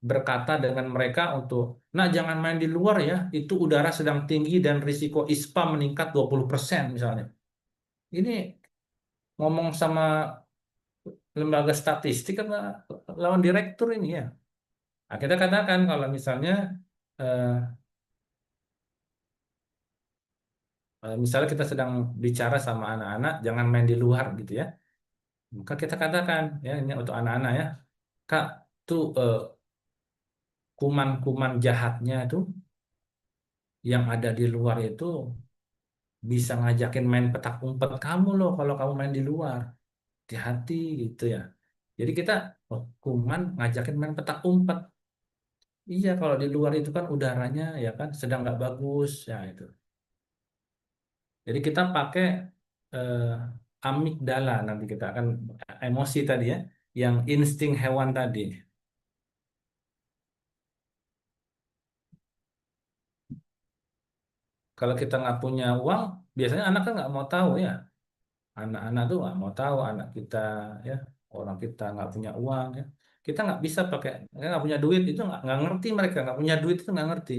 berkata dengan mereka untuk, nah jangan main di luar ya, itu udara sedang tinggi dan risiko ISPA meningkat 20% misalnya. Ini ngomong sama lembaga statistik apa lawan direktur ini ya. Nah, kita katakan kalau misalnya eh, misalnya kita sedang bicara sama anak-anak, jangan main di luar gitu ya. Maka kita katakan ya ini untuk anak-anak ya, Kak, tuh kuman-kuman jahatnya tuh yang ada di luar itu bisa ngajakin main petak umpet kamu loh kalau kamu main di luar. Hati-hati gitu ya. Jadi kita, oh, kuman ngajakin main petak umpet. Iya, kalau di luar itu kan udaranya ya kan sedang nggak bagus ya itu. Jadi kita pakai eh, amigdala, nanti kita akan emosi tadi ya, yang insting hewan tadi. Kalau kita nggak punya uang, biasanya anak kan nggak mau tahu ya. Anak-anak tuh nggak mau tahu anak kita ya, orang kita nggak punya uang ya. Kita nggak bisa pakai, nggak punya duit itu nggak ngerti, mereka nggak punya duit itu nggak ngerti.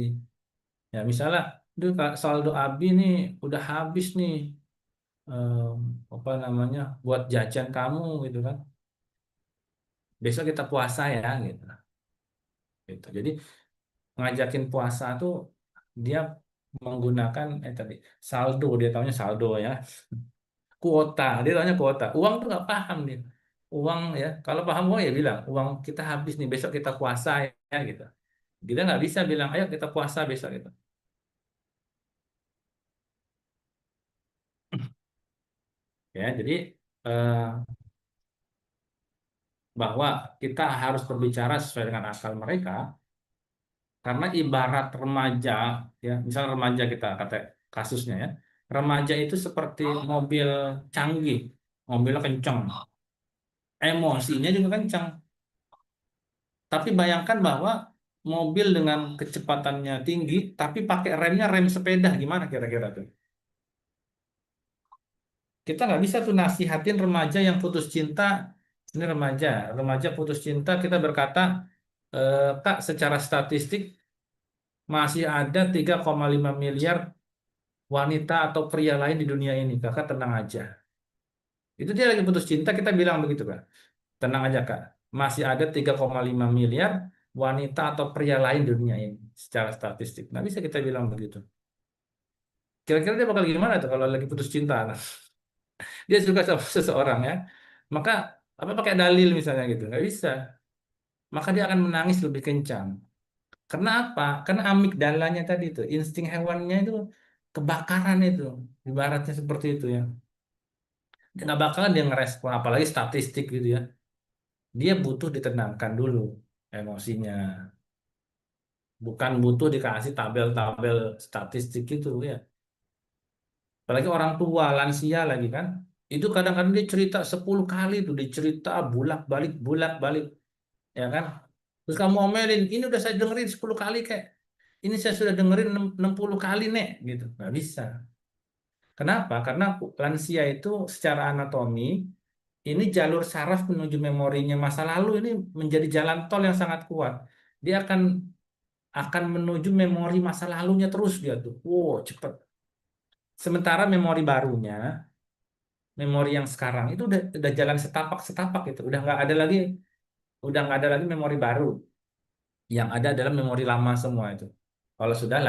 Ya misalnya, duh Kak, saldo Abi nih udah habis nih, em, apa namanya, buat jajan kamu gitu kan. Besok kita puasa ya gitu. Gitu. Jadi ngajakin puasa tuh dia menggunakan tadi saldo, dia taunya saldo ya, kuota, dia taunya kuota. Uang tuh nggak paham dia. Uang ya, kalau paham uang ya bilang uang kita habis nih, besok kita puasa ya gitu. Kita nggak bisa bilang ayo kita puasa besok gitu. Ya, jadi eh, bahwa kita harus berbicara sesuai dengan akal mereka, karena ibarat remaja ya, misal remaja kita kata kasusnya ya, remaja itu seperti mobil canggih, mobilnya kencang, emosinya juga kencang, tapi bayangkan bahwa mobil dengan kecepatannya tinggi tapi pakai remnya rem sepeda, gimana kira-kira tuh? Kita nggak bisa tuh nasihatin remaja yang putus cinta. Ini remaja, remaja putus cinta, kita berkata, Kak, secara statistik masih ada 3,5 miliar wanita atau pria lain di dunia ini. Kakak tenang aja. Itu dia lagi putus cinta, kita bilang begitu, Kak. Tenang aja, Kak. Masih ada 3,5 miliar wanita atau pria lain di dunia ini secara statistik. Nah, bisa kita bilang begitu. Kira-kira dia bakal gimana tuh kalau lagi putus cinta? Nah, dia suka sama seseorang ya. Maka apa pakai dalil misalnya gitu? Nggak bisa. Maka dia akan menangis lebih kencang. Karena apa? Karena amigdalanya tadi itu, insting hewannya itu kebakaran itu. Ibaratnya seperti itu ya. Dia nggak bakalan dia ngerespon, apalagi statistik gitu ya. Dia butuh ditenangkan dulu emosinya, bukan butuh dikasih tabel-tabel statistik itu ya. Apalagi orang tua lansia lagi kan, itu kadang-kadang dia cerita 10 kali tuh, dia cerita bolak-balik ya kan. Terus kamu omelin, ini udah saya dengerin 10 kali kayak, ini saya sudah dengerin 60 kali nek gitu, nggak bisa. Kenapa? Karena lansia itu secara anatomi, ini jalur saraf menuju memorinya masa lalu ini menjadi jalan tol yang sangat kuat. Dia akan menuju memori masa lalunya terus dia tuh. Wow, cepet. Sementara memori barunya, memori yang sekarang itu udah jalan setapak-setapak itu. Udah nggak ada lagi memori baru. Yang ada adalah memori lama semua itu. Kalau sudah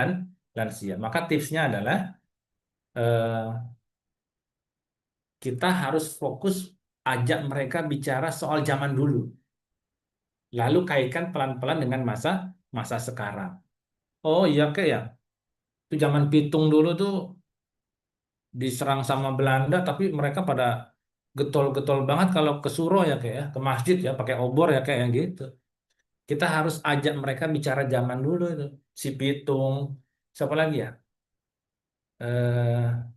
lansia, maka tipsnya adalah eh, kita harus fokus ajak mereka bicara soal zaman dulu. Lalu kaitkan pelan-pelan dengan masa masa sekarang. Oh iya kayak ya, itu zaman Pitung dulu tuh diserang sama Belanda, tapi mereka pada getol-getol banget kalau ke Suro ya kayak ya, ke masjid ya pakai obor ya kayak gitu. Kita harus ajak mereka bicara zaman dulu itu. Si Pitung, siapa lagi ya? Eh,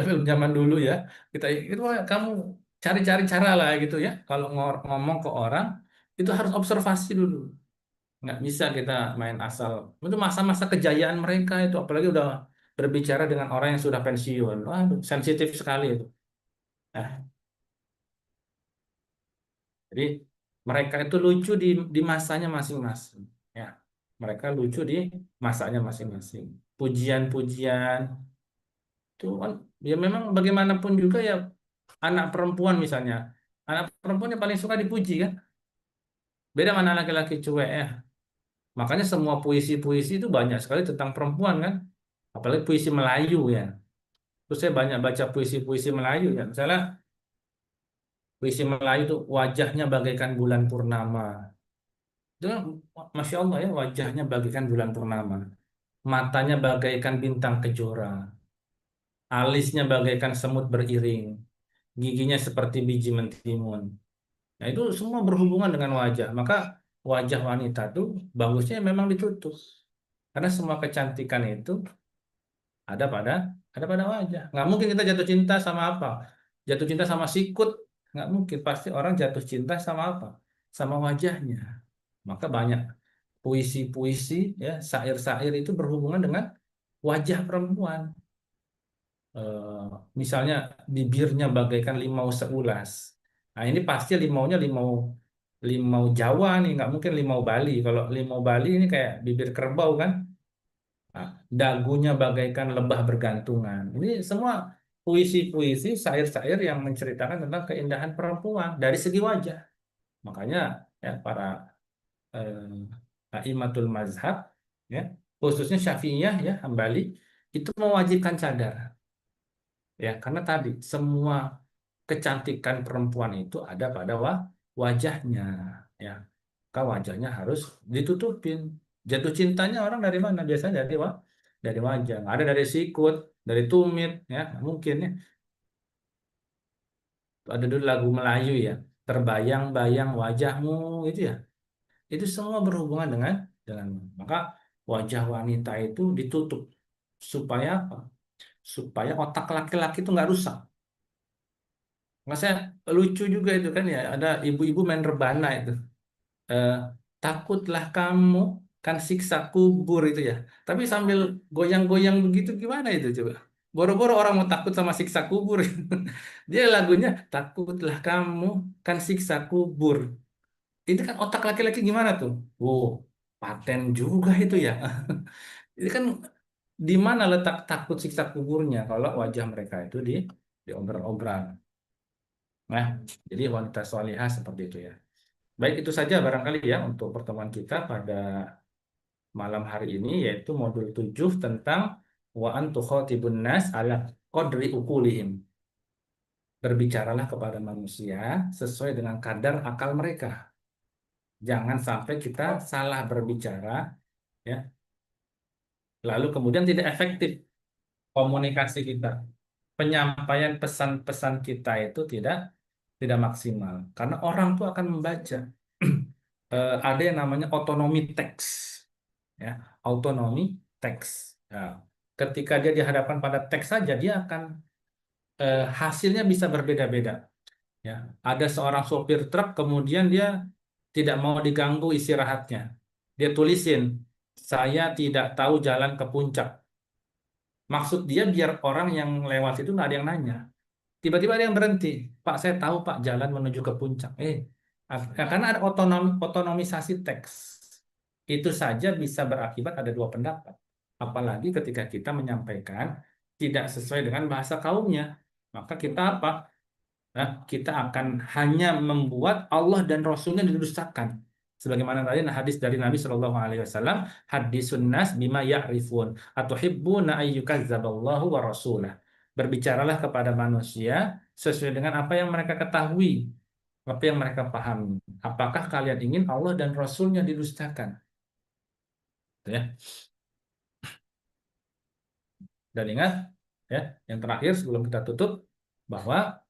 film zaman dulu ya. Kita itu kamu cari-cari cara lah gitu ya. Kalau ngomong ke orang itu harus observasi dulu. Nggak bisa kita main asal. Itu masa-masa kejayaan mereka itu, apalagi udah berbicara dengan orang yang sudah pensiun. Waduh, sensitif sekali itu. Nah, Jadi mereka itu lucu di masanya masing-masing. Ya, mereka lucu di masanya masing-masing. Pujian-pujian itu kan, ya memang bagaimanapun juga ya, anak perempuan misalnya, anak perempuan yang paling suka dipuji kan. Beda mana laki-laki cuek ya. Makanya semua puisi-puisi itu banyak sekali tentang perempuan kan. Apalagi puisi Melayu ya. Terus saya banyak baca puisi-puisi Melayu ya. Misalnya puisi Melayu itu wajahnya bagaikan bulan purnama. Itu kan, Masya Allah ya, wajahnya bagaikan bulan purnama. Matanya bagaikan bintang kejora. Alisnya bagaikan semut beriring. Giginya seperti biji mentimun. Nah itu semua berhubungan dengan wajah. Maka wajah wanita tuh bagusnya memang ditutup. Karena semua kecantikan itu ada pada ada pada wajah. Nggak mungkin kita jatuh cinta sama apa? Jatuh cinta sama sikut? Nggak mungkin. Pasti orang jatuh cinta sama apa? Sama wajahnya. Maka banyak puisi-puisi ya, syair-syair itu berhubungan dengan wajah perempuan. Eh, Misalnya bibirnya bagaikan limau seulas. Nah ini pasti limaunya limau limau Jawa nih, nggak mungkin limau Bali. Kalau limau Bali ini kayak bibir kerbau kan. Nah, dagunya bagaikan lebah bergantungan. Ini semua puisi-puisi, syair-syair yang menceritakan tentang keindahan perempuan dari segi wajah. Makanya ya para a'immatul mazhab ya, khususnya Syafi'iyah ya, Hambali itu mewajibkan cadar. Ya, karena tadi semua kecantikan perempuan itu ada pada wajahnya ya. Maka wajahnya harus ditutupin. Jatuh cintanya orang dari mana? Biasanya dari wajah. Nggak ada dari sikut, dari tumit ya, nggak mungkin ya. Ada dulu lagu Melayu ya. Terbayang-bayang wajahmu itu ya. Itu semua berhubungan dengan maka wajah wanita itu ditutup supaya apa? Supaya otak laki-laki itu nggak rusak. Maksudnya lucu juga itu kan ya, ada ibu-ibu main rebana itu. Eh, Takutlah kamu kan siksa kubur itu ya. Tapi sambil goyang-goyang begitu gimana itu coba? Boro-boro orang mau takut sama siksa kubur. Dia lagunya takutlah kamu kan siksa kubur. Ini kan otak laki-laki gimana tuh? Oh, paten juga itu ya. Ini kan di mana letak takut siksa kuburnya kalau wajah mereka itu diobral-obral. Nah, jadi wanita solihah seperti itu ya. Baik, itu saja barangkali ya untuk pertemuan kita pada malam hari ini, yaitu modul 7 tentang wa an tukhatibun nas ala qadri ukulihim. Berbicaralah kepada manusia sesuai dengan kadar akal mereka. Jangan sampai kita salah berbicara ya, lalu kemudian tidak efektif komunikasi kita. Penyampaian pesan-pesan kita itu tidak maksimal karena orang tuh akan membaca. Ada yang namanya otonomi teks ya, autonomi teks. Nah, ketika dia dihadapkan pada teks saja dia akan hasilnya bisa berbeda-beda ya. Ada seorang sopir truk kemudian dia tidak mau diganggu istirahatnya, dia tulisin saya tidak tahu jalan ke puncak. Maksud dia biar orang yang lewat itu nggak ada yang nanya. Tiba-tiba ada yang berhenti. Pak, saya tahu Pak jalan menuju ke puncak. Karena ada otonomisasi teks. Itu saja bisa berakibat ada dua pendapat. Apalagi ketika kita menyampaikan tidak sesuai dengan bahasa kaumnya. Maka kita apa? Nah, kita akan hanya membuat Allah dan Rasulnya didustakan. Sebagaimana tadi hadis dari Nabi Shallallahu Alaihi Wasallam, hadisun nas bima ya'rifun atau hibbuna ayyukazzaballahu wa rasulah. Berbicaralah kepada manusia sesuai dengan apa yang mereka ketahui, apa yang mereka pahami. Apakah kalian ingin Allah dan Rasulnya didustakan? Gitu ya. Dan ingat, ya, yang terakhir sebelum kita tutup, bahwa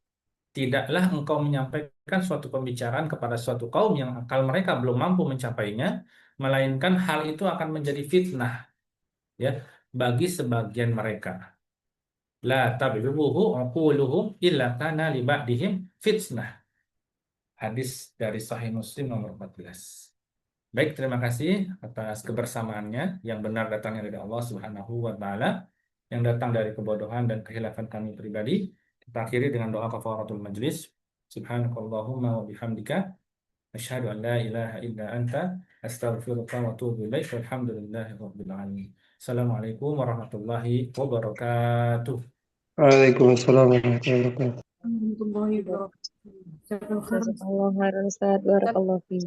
tidaklah engkau menyampaikan suatu pembicaraan kepada suatu kaum yang akal mereka belum mampu mencapainya, melainkan hal itu akan menjadi fitnah ya bagi sebagian mereka. La tabibuhu uquluhum illa kana li ba'dihim fitnah. Hadis dari Sahih Muslim nomor 14. Baik, terima kasih atas kebersamaannya. Yang benar datangnya dari Allah Subhanahu wa taala, yang datang dari kebodohan dan kehilafan kami pribadi. Kita akhiri dengan doa kafaratul majlis. Subhanakallahumma wa bihamdika Asyhadu an la ilaha illa anta astaghfiruka wa atubu ilaik. Walhamdulillahi rabbil alamin. Assalamualaikum warahmatullahi wabarakatuh. Waalaikumsalam warahmatullahi wabarakatuh. Warahmatullahi wabarakatuh. Jazakallahu khairan. Jazakallah khairan Ustaz. Barakallahu fiik.